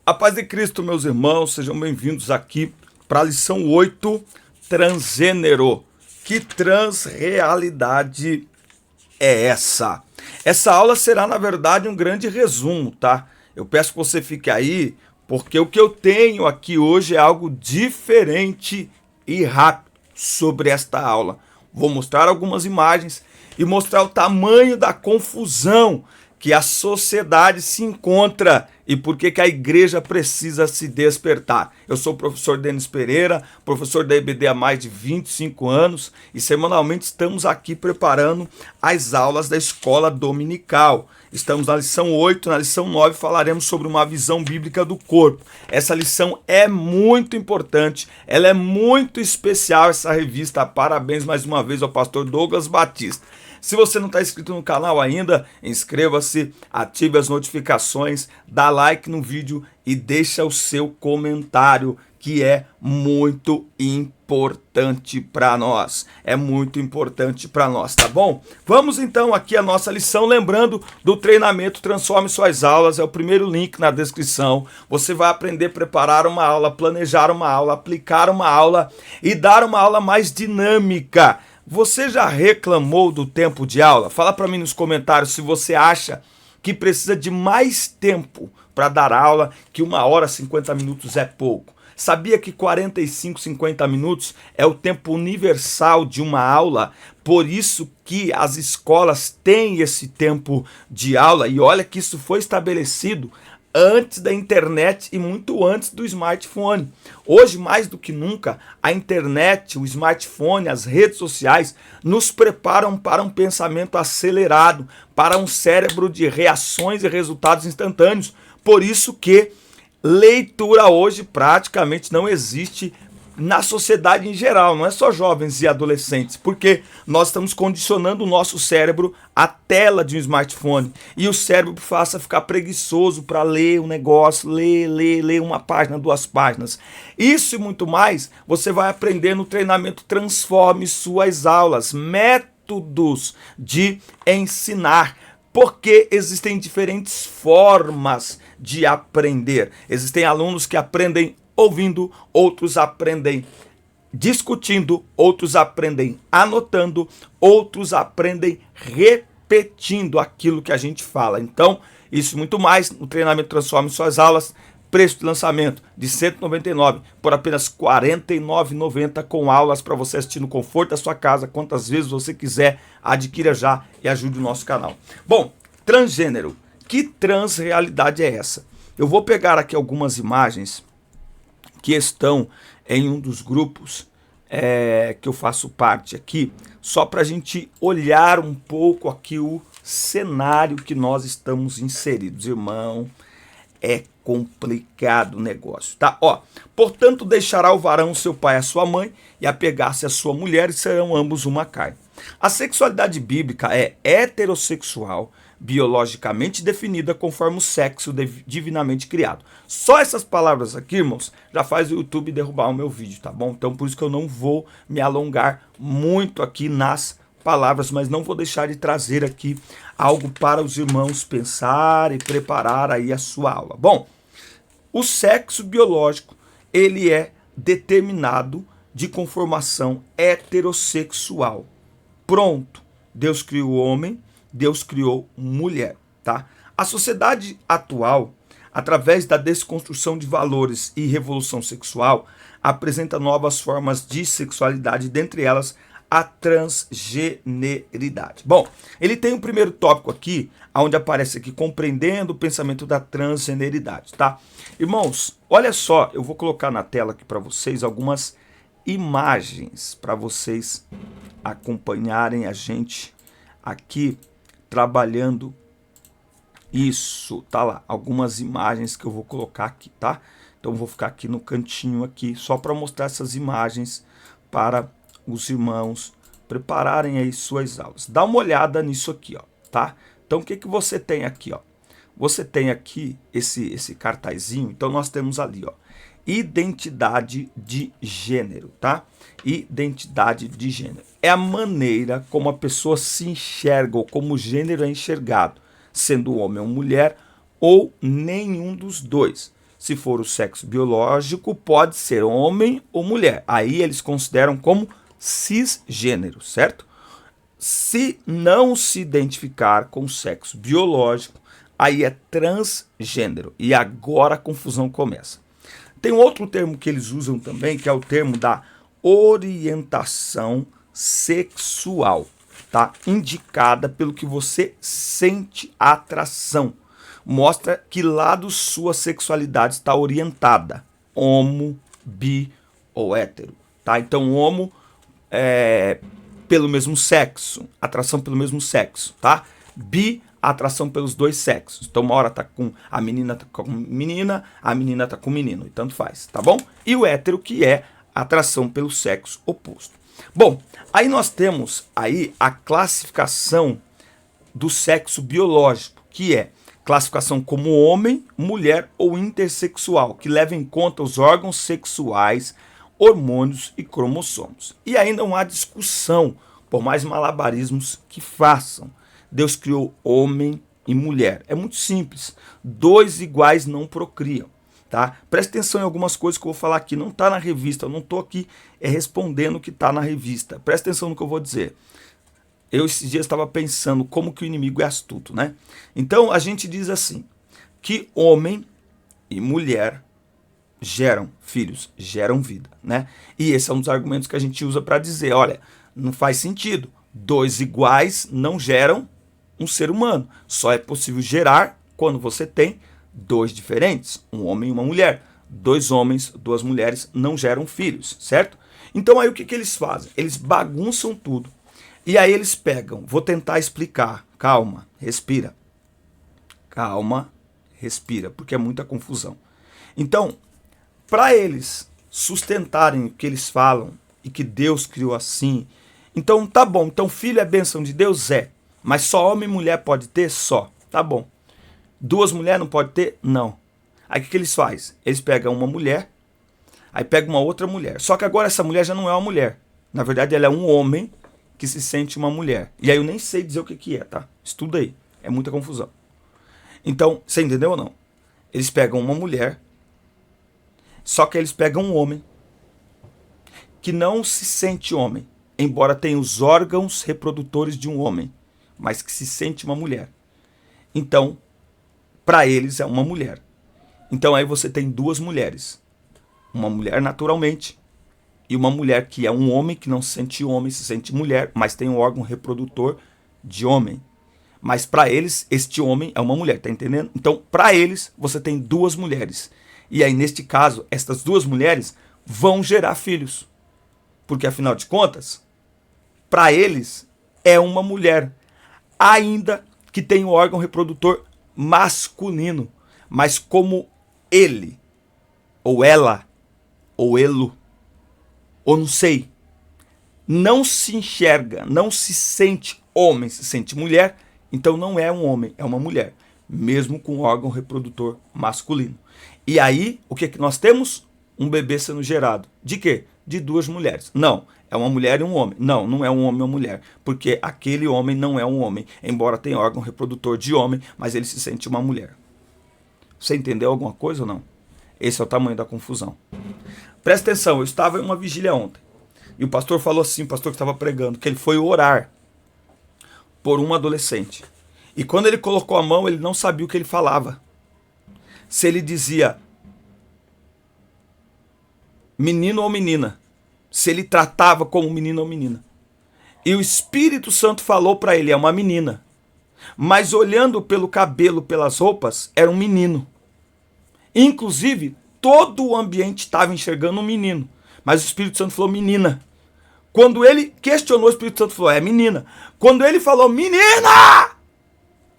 A paz de Cristo, meus irmãos, sejam bem-vindos aqui para a lição 8, transgênero. Que transrealidade é essa? Essa aula será, na verdade, um grande resumo, tá? Eu peço que você fique aí, porque o que eu tenho aqui hoje é algo diferente e rápido sobre esta aula. Vou mostrar algumas imagens e mostrar o tamanho da confusão que a sociedade se encontra e por que a igreja precisa se despertar. Eu sou o professor Denis Pereira, professor da EBD há mais de 25 anos e semanalmente estamos aqui preparando as aulas da escola dominical. Estamos na lição 8, na lição 9 falaremos sobre uma visão bíblica do corpo. Essa lição é muito importante, ela é muito especial, essa revista. Parabéns mais uma vez ao pastor Douglas Batista. Se você não está inscrito no canal ainda, inscreva-se, ative as notificações, dá like no vídeo e deixa o seu comentário, que é muito importante para nós. É muito importante para nós, tá bom? Vamos então aqui a nossa lição, lembrando do treinamento Transforme Suas Aulas, é o primeiro link na descrição. Você vai aprender a preparar uma aula, planejar uma aula, aplicar uma aula e dar uma aula mais dinâmica. Você já reclamou do tempo de aula? Fala para mim nos comentários se você acha que precisa de mais tempo para dar aula, que 1 hora e 50 minutos é pouco. Sabia que 45, 50 minutos é o tempo universal de uma aula? Por isso que as escolas têm esse tempo de aula, e olha que isso foi estabelecido antes da internet e muito antes do smartphone. Hoje, mais do que nunca, a internet, o smartphone, as redes sociais nos preparam para um pensamento acelerado, para um cérebro de reações e resultados instantâneos. Por isso que leitura hoje praticamente não existe na sociedade em geral, não é só jovens e adolescentes, porque nós estamos condicionando o nosso cérebro à tela de um smartphone e o cérebro passa a ficar preguiçoso para ler um negócio, ler uma página, 2 páginas. Isso e muito mais você vai aprender no treinamento Transforme Suas Aulas, métodos de ensinar. Porque existem diferentes formas de aprender. Existem alunos que aprendem ouvindo, outros aprendem discutindo, outros aprendem anotando, outros aprendem repetindo aquilo que a gente fala. Então, isso e muito mais no treinamento Transforme Suas Aulas. Preço de lançamento de R$ 199 por apenas R$ 49,90 com aulas para você assistir no conforto da sua casa, quantas vezes você quiser. Adquira já e ajude o nosso canal. Bom, transgênero. Que transrealidade é essa? Eu vou pegar aqui algumas imagens que estão em um dos grupos que eu faço parte aqui, só para a gente olhar um pouco aqui o cenário que nós estamos inseridos. Irmão, é complicado o negócio, tá? Ó, portanto, deixará o varão seu pai e a sua mãe e apegar-se à sua mulher e serão ambos uma carne. A sexualidade bíblica é heterossexual, biologicamente definida conforme o sexo divinamente criado. Só essas palavras aqui, irmãos, já faz o YouTube derrubar o meu vídeo, tá bom? Então, por isso que eu não vou me alongar muito aqui nas palavras, mas não vou deixar de trazer aqui algo para os irmãos pensar e preparar aí a sua aula. Bom, o sexo biológico, ele é determinado de conformação heterossexual. Pronto. Deus criou o homem, Deus criou mulher, tá? A sociedade atual, através da desconstrução de valores e revolução sexual, apresenta novas formas de sexualidade, dentre elas a transgeneridade. Bom, ele tem o primeiro tópico aqui, onde aparece aqui, compreendendo o pensamento da transgeneridade, tá? Irmãos, olha só, eu vou colocar na tela aqui para vocês algumas imagens para vocês acompanharem a gente aqui trabalhando isso, tá lá, algumas imagens que eu vou colocar aqui, tá? Então eu vou ficar aqui no cantinho aqui, só para mostrar essas imagens para os irmãos prepararem aí suas aulas. Dá uma olhada nisso aqui, ó, tá? Então o que que você tem aqui, ó? Você tem aqui esse cartazinho, então nós temos ali, ó, identidade de gênero, tá? Identidade de gênero. É a maneira como a pessoa se enxerga, ou como o gênero é enxergado, sendo homem ou mulher, ou nenhum dos dois. Se for o sexo biológico, pode ser homem ou mulher. Aí eles consideram como cisgênero, certo? Se não se identificar com o sexo biológico, aí é transgênero. E agora a confusão começa. Tem outro termo que eles usam também, que é o termo da orientação sexual, tá? Indicada pelo que você sente atração. Mostra que lado sua sexualidade está orientada. Homo, bi ou hétero, tá? Então, homo é pelo mesmo sexo, atração pelo mesmo sexo, tá? Bi, atração pelos dois sexos. Então, uma hora tá com a menina tá com a menina tá com o menino, e tanto faz, tá bom? E o hétero, que é atração pelo sexo oposto. Bom, aí nós temos aí a classificação do sexo biológico, que é classificação como homem, mulher ou intersexual, que leva em conta os órgãos sexuais, hormônios e cromossomos. E aí não há discussão, por mais malabarismos que façam. Deus criou homem e mulher. É muito simples. Dois iguais não procriam, tá? Presta atenção em algumas coisas que eu vou falar aqui. Não está na revista, eu não estou aqui respondendo o que está na revista. Presta atenção no que eu vou dizer. Eu esses dias estava pensando como que o inimigo é astuto, né? Então a gente diz assim, que homem e mulher geram filhos, geram vida, né? E esse é um dos argumentos que a gente usa para dizer, olha, não faz sentido. Dois iguais não geram um ser humano. Só é possível gerar quando você tem dois diferentes, um homem e uma mulher. Dois homens, duas mulheres não geram filhos, certo? Então aí o que eles fazem? Eles bagunçam tudo. E aí eles pegam, vou tentar explicar, calma, respira. Calma, respira, porque é muita confusão. Então, para eles sustentarem o que eles falam e que Deus criou assim, então tá bom, então filho é bênção de Deus? É, mas só homem e mulher pode ter? Só, tá bom. Duas mulheres não pode ter? Não. Aí o que eles fazem? Eles pegam uma mulher, aí pegam uma outra mulher, só que agora essa mulher já não é uma mulher, na verdade ela é um homem que se sente uma mulher. E aí eu nem sei dizer o que é, tá? Estuda aí. É muita confusão. Então, você entendeu ou não? Eles pegam uma mulher, só que eles pegam um homem que não se sente homem, embora tenha os órgãos reprodutores de um homem, mas que se sente uma mulher. Então, para eles é uma mulher. Então aí você tem duas mulheres. Uma mulher naturalmente e uma mulher que é um homem que não se sente homem, se sente mulher, mas tem um órgão reprodutor de homem. Mas para eles, este homem é uma mulher, tá entendendo? Então, para eles, você tem duas mulheres. E aí, neste caso, estas duas mulheres vão gerar filhos. Porque, afinal de contas, para eles, é uma mulher. Ainda que tem um órgão reprodutor masculino. Mas como ele, ou ela, ou elo, ou não sei, não se enxerga, não se sente homem, se sente mulher, então não é um homem, é uma mulher, mesmo com órgão reprodutor masculino. E aí, o que nós temos? Um bebê sendo gerado. De quê? De duas mulheres. Não, é uma mulher e um homem. Não, não é um homem e uma mulher, porque aquele homem não é um homem, embora tenha órgão reprodutor de homem, mas ele se sente uma mulher. Você entendeu alguma coisa ou não? Esse é o tamanho da confusão. Presta atenção, eu estava em uma vigília ontem. E o pastor falou assim, o pastor que estava pregando, que ele foi orar por um adolescente. E quando ele colocou a mão, ele não sabia o que ele falava. Se ele dizia menino ou menina. Se ele tratava como menino ou menina. E o Espírito Santo falou para ele, é uma menina. Mas olhando pelo cabelo, pelas roupas, era um menino. Inclusive, todo o ambiente estava enxergando um menino. Mas o Espírito Santo falou menina. Quando ele questionou, o Espírito Santo falou, é menina. Quando ele falou menina,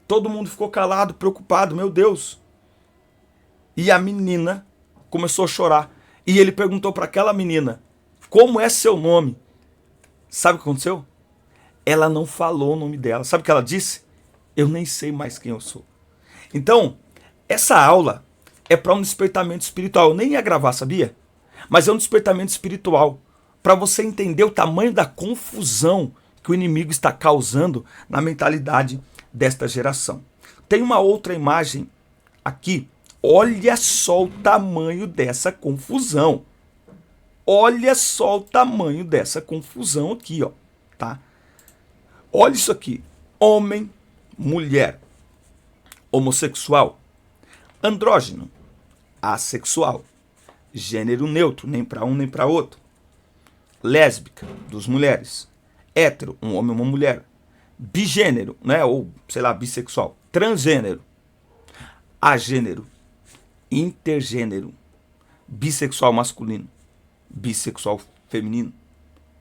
todo mundo ficou calado, preocupado, meu Deus. E a menina começou a chorar. E ele perguntou para aquela menina, como é seu nome? Sabe o que aconteceu? Ela não falou o nome dela. Sabe o que ela disse? Eu nem sei mais quem eu sou. Então, essa aula é para um despertamento espiritual. Eu nem ia gravar, sabia? Mas é um despertamento espiritual. Para você entender o tamanho da confusão que o inimigo está causando na mentalidade desta geração. Tem uma outra imagem aqui Olha só o tamanho dessa confusão. Olha só o tamanho dessa confusão aqui, ó, tá? Olha isso aqui. Homem, mulher, homossexual, andrógeno, assexual, gênero neutro, nem para um nem para outro, lésbica, duas mulheres, hétero, um homem e uma mulher, bigênero, né, ou sei lá, bissexual, transgênero, agênero, intergênero, bissexual masculino, bissexual feminino,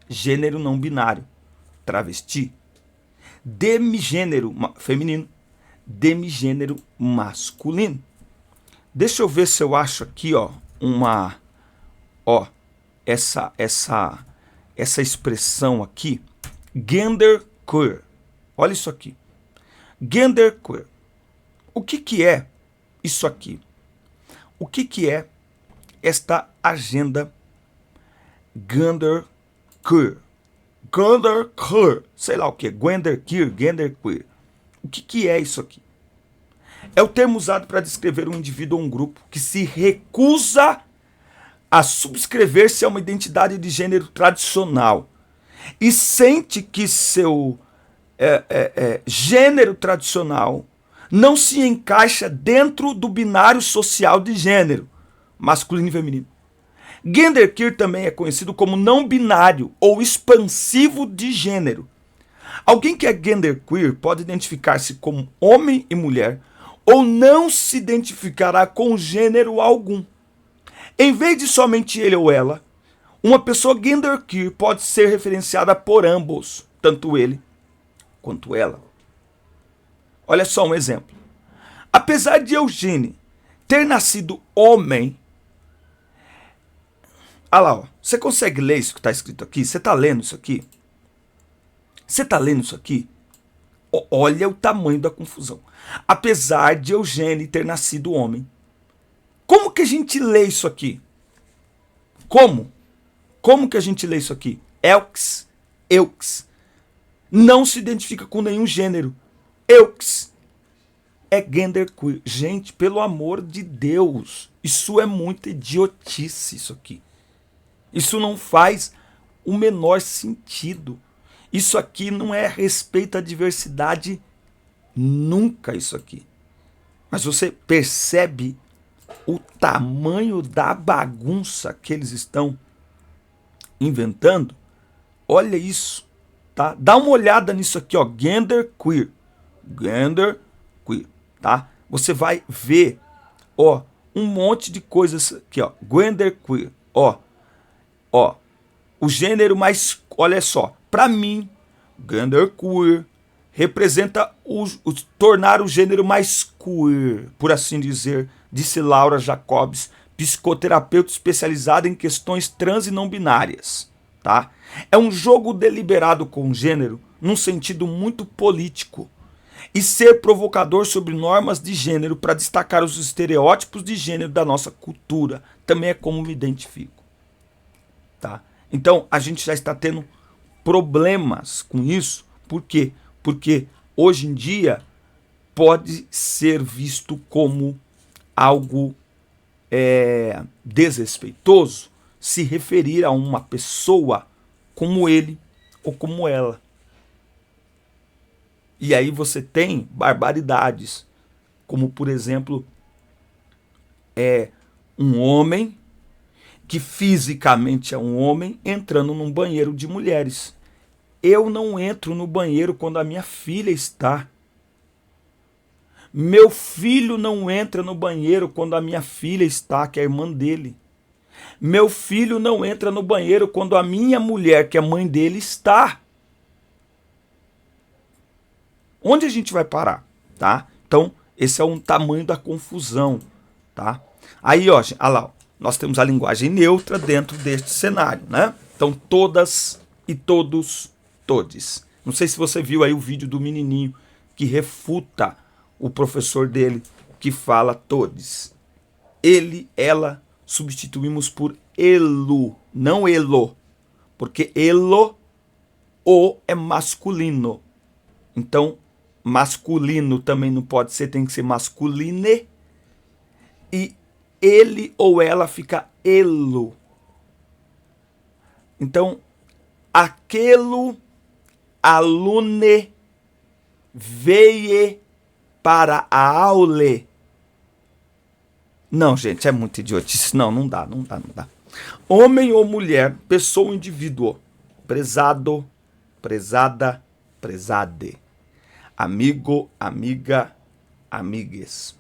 gênero não binário, travesti, demigênero feminino, demigênero masculino. Deixa eu ver se eu acho aqui, ó, essa expressão aqui, genderqueer. Olha isso aqui. Genderqueer. O que é isso aqui? O que é esta agenda genderqueer? Genderqueer, sei lá o que, genderqueer. O que é isso aqui? É o termo usado para descrever um indivíduo ou um grupo que se recusa a subscrever-se a uma identidade de gênero tradicional e sente que seu gênero tradicional não se encaixa dentro do binário social de gênero, masculino e feminino. Genderqueer também é conhecido como não binário ou expansivo de gênero. Alguém que é genderqueer pode identificar-se como homem e mulher ou não se identificará com gênero algum. Em vez de somente ele ou ela, uma pessoa genderqueer pode ser referenciada por ambos, tanto ele quanto ela. Olha só um exemplo. Apesar de Eugênio ter nascido homem, olha lá, ó, você consegue ler isso que está escrito aqui? Você está lendo isso aqui? Você está lendo isso aqui? Olha o tamanho da confusão. Apesar de Eugênio ter nascido homem. Como que a gente lê isso aqui? Como? Como que a gente lê isso aqui? Elx. Não se identifica com nenhum gênero. Elx é genderqueer. Gente, pelo amor de Deus, isso é muita idiotice, isso aqui. Isso não faz o menor sentido. Isso aqui não é respeito à diversidade nunca, isso aqui. Mas você percebe o tamanho da bagunça que eles estão inventando? Olha isso, tá? Dá uma olhada nisso aqui, ó, genderqueer, tá? Você vai ver, ó, um monte de coisas aqui, ó, genderqueer, ó, o gênero mais, olha só, para mim, genderqueer representa tornar o gênero mais queer, por assim dizer, disse Laura Jacobs, psicoterapeuta especializada em questões trans e não binárias. Tá? É um jogo deliberado com o gênero num sentido muito político e ser provocador sobre normas de gênero para destacar os estereótipos de gênero da nossa cultura. Também é como me identifico. Tá? Então, a gente já está tendo problemas com isso. Por quê? Porque hoje em dia pode ser visto como algo desrespeitoso se referir a uma pessoa como ele ou como ela. E aí você tem barbaridades, como por exemplo, um homem que fisicamente é um homem entrando num banheiro de mulheres. Eu não entro no banheiro quando a minha filha está. Meu filho não entra no banheiro quando a minha filha está, que é a irmã dele. Meu filho não entra no banheiro quando a minha mulher, que é a mãe dele, está. Onde a gente vai parar, tá? Então, esse é o tamanho da confusão, tá? Aí, ó, olha lá, nós temos a linguagem neutra dentro deste cenário, né? Então, todas e todos, todes. Não sei se você viu aí o vídeo do menininho que refuta o professor dele, que fala todes. Ele, ela, substituímos por elo, não elo. Porque elo, o é masculino. Então, masculino também não pode ser, tem que ser masculine. e ele ou ela fica elo. Então, aquele alune veio para a aule. Não, gente, é muito idiotice. Não dá. Homem ou mulher, pessoa ou indivíduo. Prezado, prezada, prezade. Amigo, amiga, amigues.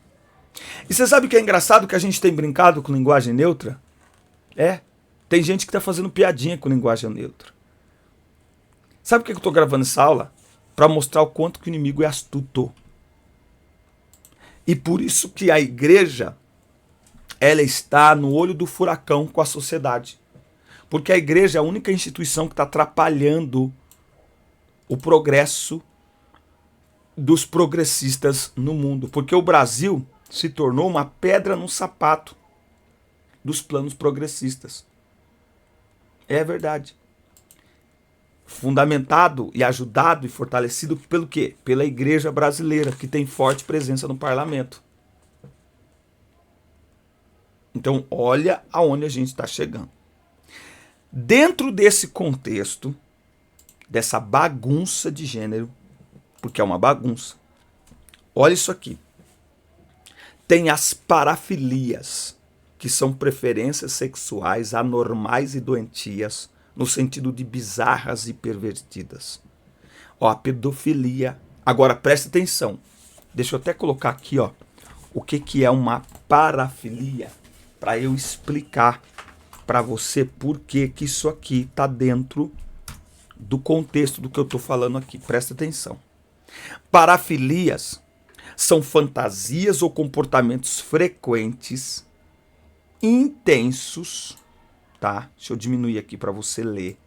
E você sabe o que é engraçado? Que a gente tem brincado com linguagem neutra? Tem gente que está fazendo piadinha com linguagem neutra. Sabe por que eu estou gravando essa aula? Para mostrar o quanto que o inimigo é astuto. E por isso que a igreja, ela está no olho do furacão com a sociedade. Porque a igreja é a única instituição que está atrapalhando o progresso dos progressistas no mundo. Porque o Brasil se tornou uma pedra no sapato dos planos progressistas. É verdade. Fundamentado e ajudado e fortalecido pelo quê? Pela igreja brasileira, que tem forte presença no parlamento. Então, olha aonde a gente está chegando. Dentro desse contexto, dessa bagunça de gênero, porque é uma bagunça, olha isso aqui. Tem as parafilias, que são preferências sexuais anormais e doentias, no sentido de bizarras e pervertidas. Ó, a pedofilia. Agora, presta atenção. Deixa eu até colocar aqui, ó, o que é uma parafilia, para eu explicar para você por que isso aqui está dentro do contexto do que eu estou falando aqui. Presta atenção. Parafilias são fantasias ou comportamentos frequentes, intensos, tá? Deixa eu diminuir aqui para você ler,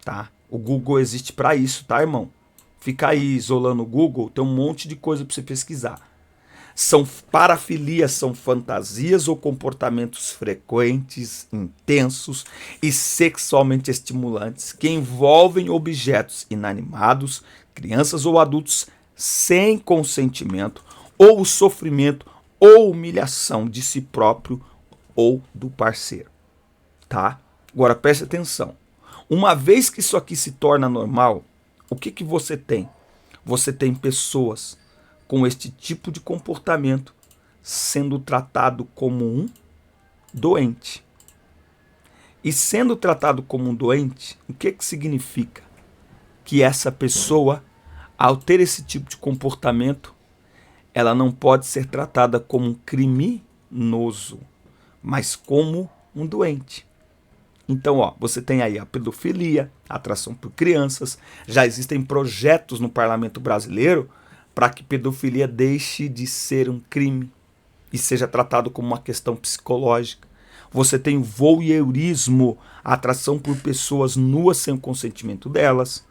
tá? O Google existe para isso, tá, irmão? Fica aí isolando o Google, tem um monte de coisa para você pesquisar. Parafilias são fantasias ou comportamentos frequentes, intensos e sexualmente estimulantes que envolvem objetos inanimados, crianças ou adultos sem consentimento, ou o sofrimento ou humilhação de si próprio ou do parceiro. Tá? Agora preste atenção. Uma vez que isso aqui se torna normal, o que você tem? Você tem pessoas com este tipo de comportamento sendo tratado como um doente. E sendo tratado como um doente, o que significa? Que essa pessoa, ao ter esse tipo de comportamento, ela não pode ser tratada como um criminoso, mas como um doente. Então, ó, você tem aí a pedofilia, a atração por crianças. Já existem projetos no parlamento brasileiro para que pedofilia deixe de ser um crime e seja tratado como uma questão psicológica. Você tem o voyeurismo, a atração por pessoas nuas sem o consentimento delas.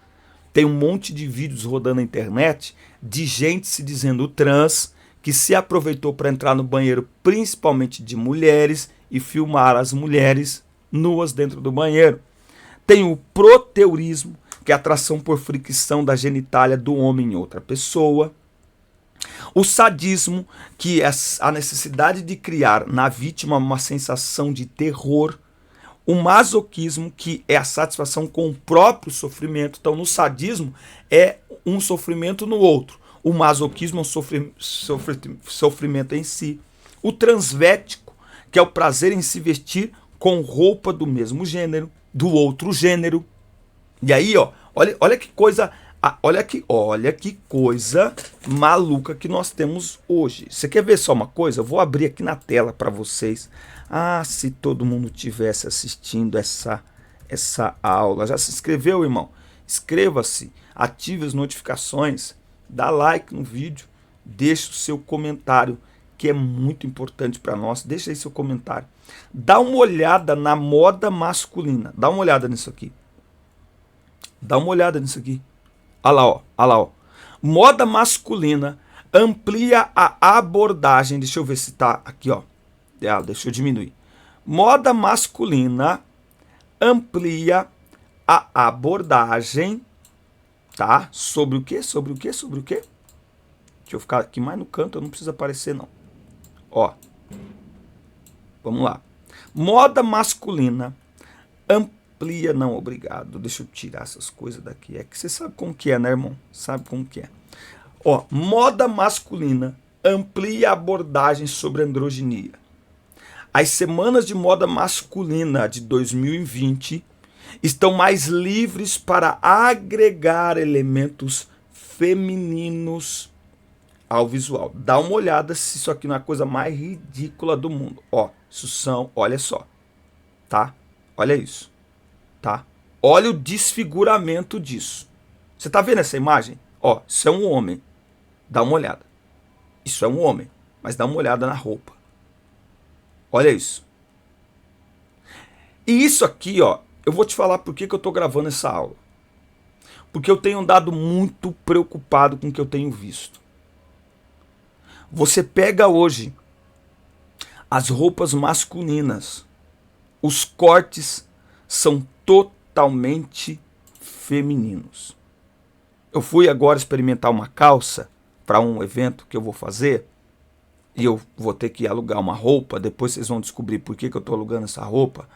Tem um monte de vídeos rodando na internet de gente se dizendo trans, que se aproveitou para entrar no banheiro, principalmente de mulheres, e filmar as mulheres nuas dentro do banheiro. Tem o proteurismo, que é a atração por fricção da genitália do homem em outra pessoa. O sadismo, que é a necessidade de criar na vítima uma sensação de terror. O masoquismo, que é a satisfação com o próprio sofrimento. Então, no sadismo, é um sofrimento no outro. O masoquismo é um sofrimento em si. O transvético, que é o prazer em se vestir com roupa do mesmo gênero, do outro gênero. E aí, ó, olha que coisa, olha que coisa maluca que nós temos hoje. Você quer ver só uma coisa? Eu vou abrir aqui na tela para vocês. Ah, se todo mundo tivesse assistindo essa aula. Já se inscreveu, irmão? Inscreva-se, ative as notificações, dá like no vídeo, deixe o seu comentário, que é muito importante para nós. Deixa aí seu comentário. Dá uma olhada na moda masculina. Dá uma olhada nisso aqui. Dá uma olhada nisso aqui. Olha lá, ó. Olha lá, ó. Moda masculina amplia a abordagem. Deixa eu ver se tá aqui, ó. Deixa eu diminuir. Moda masculina amplia a abordagem, tá? Sobre o quê? Sobre o quê? Sobre o quê? Deixa eu ficar aqui mais no canto, eu não preciso aparecer, não. Ó, Vamos lá. Moda masculina amplia, não, obrigado. Deixa eu tirar essas coisas daqui. É que você sabe como que é, né, irmão? Sabe como que é. Ó, moda masculina amplia abordagens sobre androginia. As semanas de moda masculina de 2020 estão mais livres para agregar elementos femininos ao visual. Dá uma olhada se isso aqui não é a coisa mais ridícula do mundo. Ó, isso são, olha só, tá? Olha isso, tá? Olha o desfiguramento disso. Você tá vendo essa imagem? Ó, isso é um homem. Dá uma olhada. Isso é um homem, mas dá uma olhada na roupa. Olha isso. E isso aqui, ó, eu vou te falar por que eu tô gravando essa aula. Porque eu tenho andado muito preocupado com o que eu tenho visto. Você pega hoje as roupas masculinas, os cortes são totalmente femininos. Eu fui agora experimentar uma calça para um evento que eu vou fazer e eu vou ter que alugar uma roupa. Depois vocês vão descobrir por que eu estou alugando essa roupa.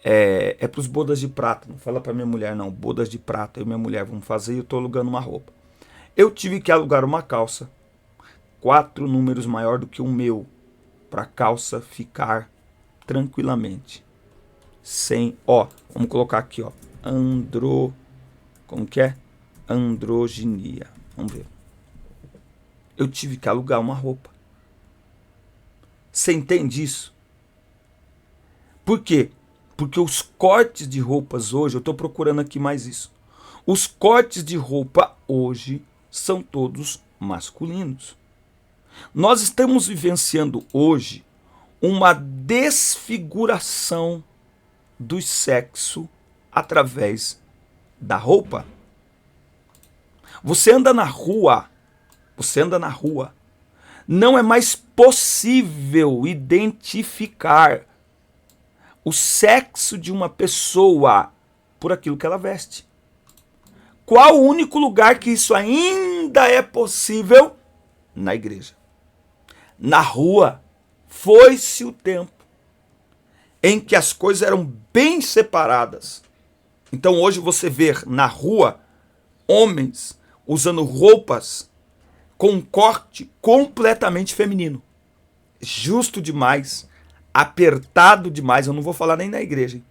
É para os bodas de prata. Não fala para minha mulher não, bodas de prata. Eu e minha mulher vamos fazer e eu estou alugando uma roupa. Eu tive que alugar uma calça 4 números maior do que o meu, para a calça ficar tranquilamente. Sem, ó, vamos colocar aqui, ó, como que é? Androginia. Vamos ver. Eu tive que alugar uma roupa. Você entende isso? Por quê? Porque os cortes de roupas hoje, eu estou procurando aqui mais isso. Os cortes de roupa hoje são todos masculinos. Nós estamos vivenciando hoje uma desfiguração do sexo através da roupa. Você anda na rua, não é mais possível identificar o sexo de uma pessoa por aquilo que ela veste. Qual o único lugar que isso ainda é possível? Na igreja. Na rua, foi-se o tempo em que as coisas eram bem separadas. Então hoje você vê na rua homens usando roupas com um corte completamente feminino. Justo demais, apertado demais, eu não vou falar nem na igreja. Hein?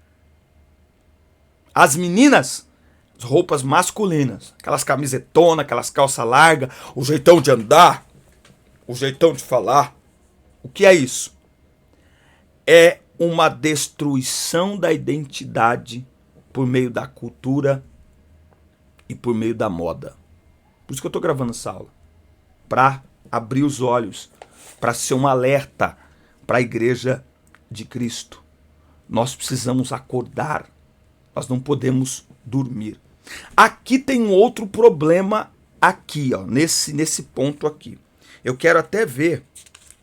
As meninas, roupas masculinas, aquelas camisetonas, aquelas calças largas, o jeitão de andar, o jeitão de falar. O que é isso? É uma destruição da identidade por meio da cultura e por meio da moda. Por isso que eu estou gravando essa aula. Para abrir os olhos, para ser um alerta para a igreja de Cristo. Nós precisamos acordar. Nós não podemos dormir. Aqui tem um outro problema aqui, ó, nesse ponto aqui. Eu quero até ver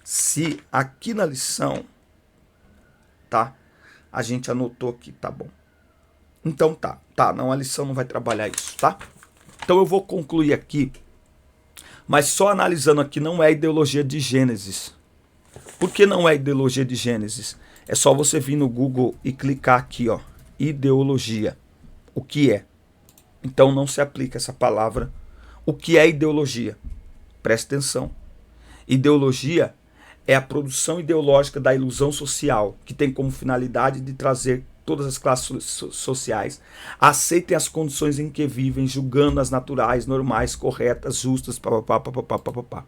se aqui na lição, tá? A gente anotou aqui, tá bom. Então tá, não, a lição não vai trabalhar isso, tá? Então eu vou concluir aqui, mas só analisando aqui, não é ideologia de Gênesis. Por que não é ideologia de Gênesis? É só você vir no Google e clicar aqui, ó, ideologia. O que é? Então não se aplica essa palavra. O que é ideologia? Presta atenção. Ideologia é a produção ideológica da ilusão social, que tem como finalidade de trazer todas as classes sociais aceitem as condições em que vivem, julgando-as naturais, normais, corretas, justas, papapá.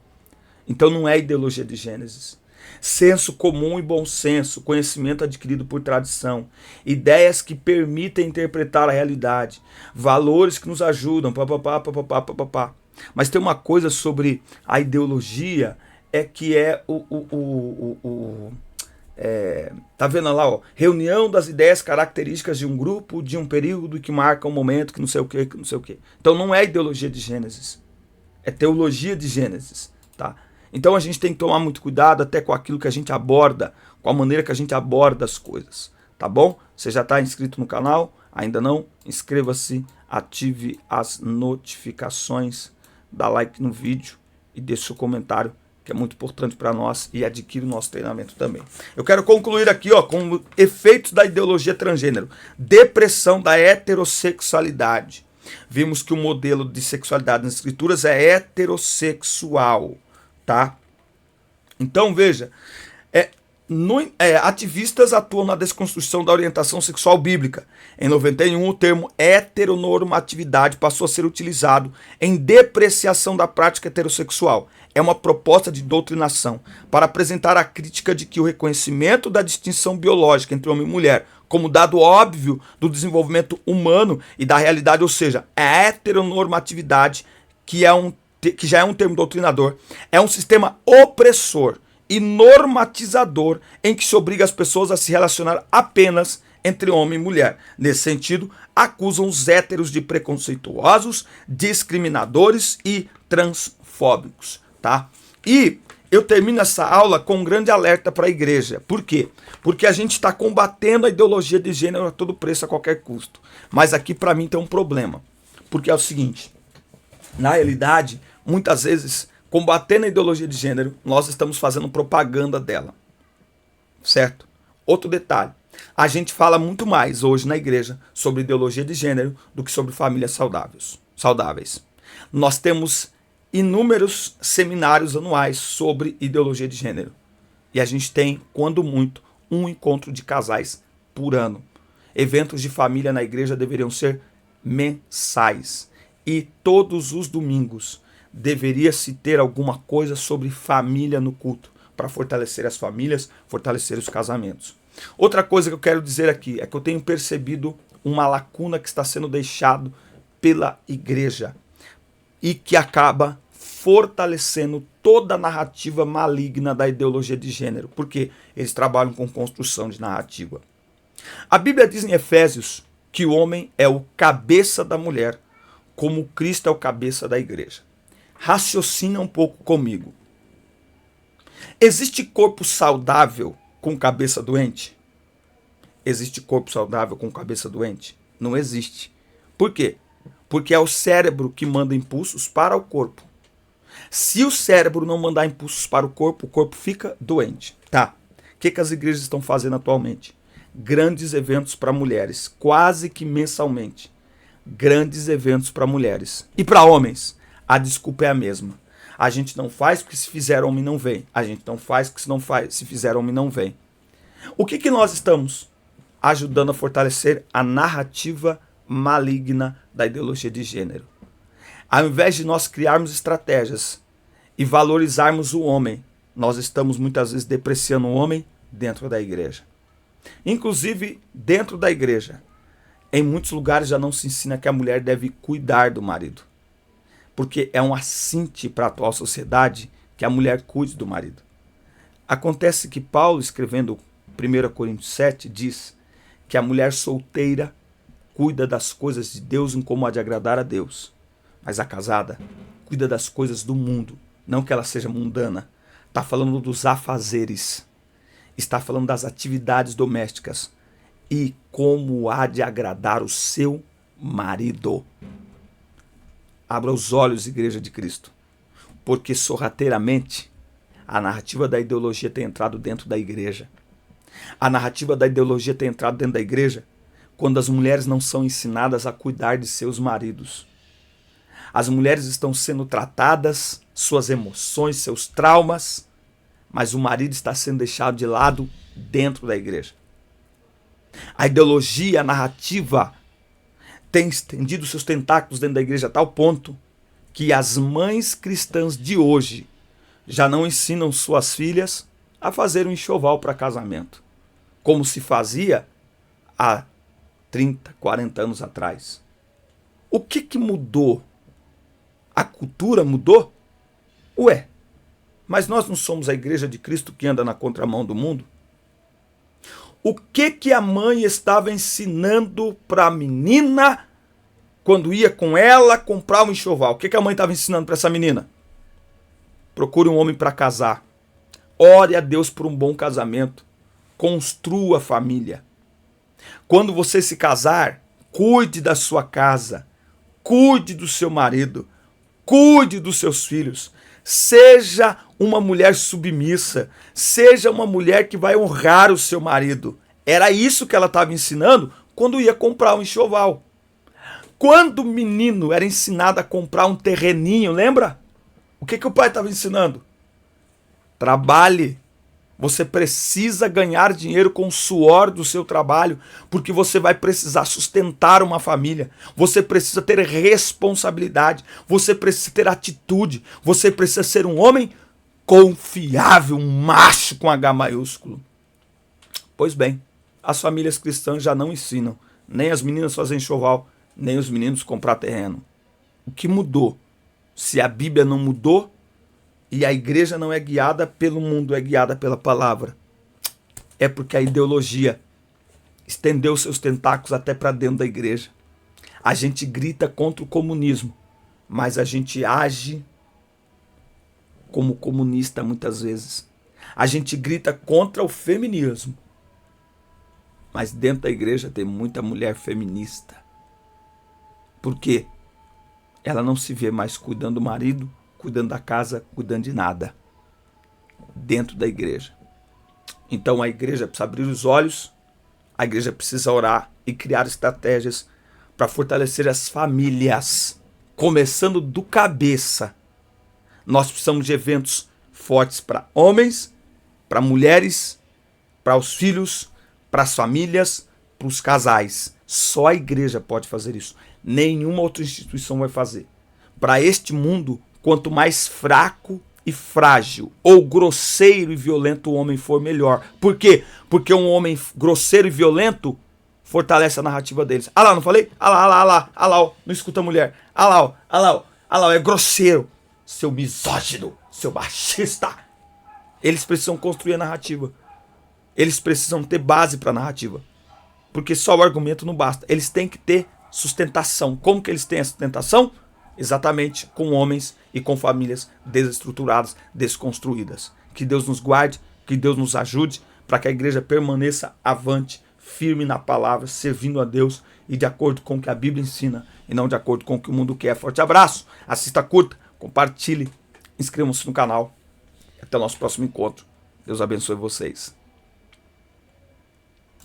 Então não é ideologia de Gênesis. Senso comum e bom senso, conhecimento adquirido por tradição, ideias que permitem interpretar a realidade, valores que nos ajudam, papapá. Mas tem uma coisa sobre a ideologia, é que é tá vendo lá, ó, reunião das ideias características de um grupo, de um período que marca um momento, que não sei o que, Então não é ideologia de Gênesis, é teologia de Gênesis, tá? Então a gente tem que tomar muito cuidado até com aquilo que a gente aborda, com a maneira que a gente aborda as coisas, tá bom? Você já está inscrito no canal? Ainda não? Inscreva-se, ative as notificações, dá like no vídeo e deixe seu comentário, que é muito importante para nós e adquire o nosso treinamento também. Eu quero concluir aqui, ó, com efeitos da ideologia transgênero. Depressão da heterossexualidade. Vimos que o modelo de sexualidade nas escrituras é heterossexual, tá? Então, veja, ativistas atuam na desconstrução da orientação sexual bíblica. Em 91, o termo heteronormatividade passou a ser utilizado em depreciação da prática heterossexual. É uma proposta de doutrinação para apresentar a crítica de que o reconhecimento da distinção biológica entre homem e mulher como dado óbvio do desenvolvimento humano e da realidade, ou seja, a heteronormatividade, que já é um termo doutrinador, é um sistema opressor e normatizador em que se obriga as pessoas a se relacionar apenas entre homem e mulher. Nesse sentido, acusam os héteros de preconceituosos, discriminadores e transfóbicos, tá? E eu termino essa aula com um grande alerta para a igreja. Por quê? Porque a gente está combatendo a ideologia de gênero a todo preço, a qualquer custo. Mas aqui para mim tem um problema. Porque é o seguinte, na realidade, muitas vezes, combatendo a ideologia de gênero, nós estamos fazendo propaganda dela. Certo? Outro detalhe. A gente fala muito mais hoje na igreja sobre ideologia de gênero do que sobre famílias saudáveis. Nós temos inúmeros seminários anuais sobre ideologia de gênero. E a gente tem, quando muito, um encontro de casais por ano. Eventos de família na igreja deveriam ser mensais. E todos os domingos deveria se ter alguma coisa sobre família no culto, para fortalecer as famílias, fortalecer os casamentos. Outra coisa que eu quero dizer aqui é que eu tenho percebido uma lacuna que está sendo deixado pela igreja e que acaba fortalecendo toda a narrativa maligna da ideologia de gênero, porque eles trabalham com construção de narrativa. A Bíblia diz em Efésios que o homem é o cabeça da mulher, como Cristo é o cabeça da igreja. Raciocina um pouco comigo. Existe corpo saudável com cabeça doente? Existe corpo saudável com cabeça doente? Não existe. Por quê? Porque é o cérebro que manda impulsos para o corpo. Se o cérebro não mandar impulsos para o corpo fica doente. Tá. O que as igrejas estão fazendo atualmente? Grandes eventos para mulheres, quase que mensalmente. Grandes eventos para mulheres. E para homens? A desculpa é a mesma. A gente não faz porque se fizer homem não vem. A gente não faz porque se fizer homem não vem. O que nós estamos ajudando a fortalecer? A narrativa maligna da ideologia de gênero. Ao invés de nós criarmos estratégias e valorizarmos o homem, nós estamos muitas vezes depreciando o homem dentro da igreja. Inclusive, dentro da igreja, em muitos lugares já não se ensina que a mulher deve cuidar do marido. Porque é um assinte para a atual sociedade que a mulher cuide do marido. Acontece que Paulo, escrevendo 1 Coríntios 7, diz que a mulher solteira cuida das coisas de Deus em como há de agradar a Deus. Mas a casada cuida das coisas do mundo, não que ela seja mundana. Está falando dos afazeres, está falando das atividades domésticas e como há de agradar o seu marido. Abra os olhos, Igreja de Cristo, porque sorrateiramente a narrativa da ideologia tem entrado dentro da igreja. A narrativa da ideologia tem entrado dentro da igreja quando as mulheres não são ensinadas a cuidar de seus maridos. As mulheres estão sendo tratadas, suas emoções, seus traumas, mas o marido está sendo deixado de lado dentro da igreja. A ideologia, a narrativa tem estendido seus tentáculos dentro da igreja a tal ponto que as mães cristãs de hoje já não ensinam suas filhas a fazer um enxoval para casamento, como se fazia há 30, 40 anos atrás. O que mudou? A cultura mudou? Ué, mas nós não somos a igreja de Cristo que anda na contramão do mundo? O que a mãe estava ensinando para a menina quando ia com ela comprar um enxoval? O que a mãe estava ensinando para essa menina? Procure um homem para casar. Ore a Deus por um bom casamento. Construa a família. Quando você se casar, cuide da sua casa. Cuide do seu marido. Cuide dos seus filhos. Seja uma mulher submissa, seja uma mulher que vai honrar o seu marido. Era isso que ela estava ensinando quando ia comprar um enxoval. Quando o menino era ensinado a comprar um terreninho, lembra? O que o pai estava ensinando? Trabalhe. Você precisa ganhar dinheiro com o suor do seu trabalho, porque você vai precisar sustentar uma família. Você precisa ter responsabilidade. Você precisa ter atitude. Você precisa ser um homem confiável, um macho com H maiúsculo. Pois bem, as famílias cristãs já não ensinam nem as meninas fazer enxoval, nem os meninos comprar terreno. O que mudou? Se a Bíblia não mudou e a igreja não é guiada pelo mundo, é guiada pela palavra, é porque a ideologia estendeu seus tentáculos até para dentro da igreja. A gente grita contra o comunismo, mas a gente age como comunista muitas vezes. A gente grita contra o feminismo, mas dentro da igreja tem muita mulher feminista. Por quê? Ela não se vê mais cuidando do marido, cuidando da casa, cuidando de nada. Dentro da igreja. Então a igreja precisa abrir os olhos, a igreja precisa orar e criar estratégias para fortalecer as famílias. Começando do cabeça. Nós precisamos de eventos fortes para homens, para mulheres, para os filhos, para as famílias, para os casais. Só a igreja pode fazer isso. Nenhuma outra instituição vai fazer. Para este mundo, quanto mais fraco e frágil, ou grosseiro e violento o homem for, melhor. Por quê? Porque um homem grosseiro e violento fortalece a narrativa deles. Ah lá, não falei? Ah lá, ó, não escuta a mulher. Ah lá, é grosseiro. Seu misógino, seu machista. Eles precisam construir a narrativa. Eles precisam ter base para a narrativa. Porque só o argumento não basta. Eles têm que ter sustentação. Como que eles têm a sustentação? Exatamente com homens e com famílias desestruturadas, desconstruídas. Que Deus nos guarde, que Deus nos ajude para que a igreja permaneça avante, firme na palavra, servindo a Deus e de acordo com o que a Bíblia ensina e não de acordo com o que o mundo quer. Forte abraço, assista, curta, compartilhe, inscrevam-se no canal. Até o nosso próximo encontro. Deus abençoe vocês.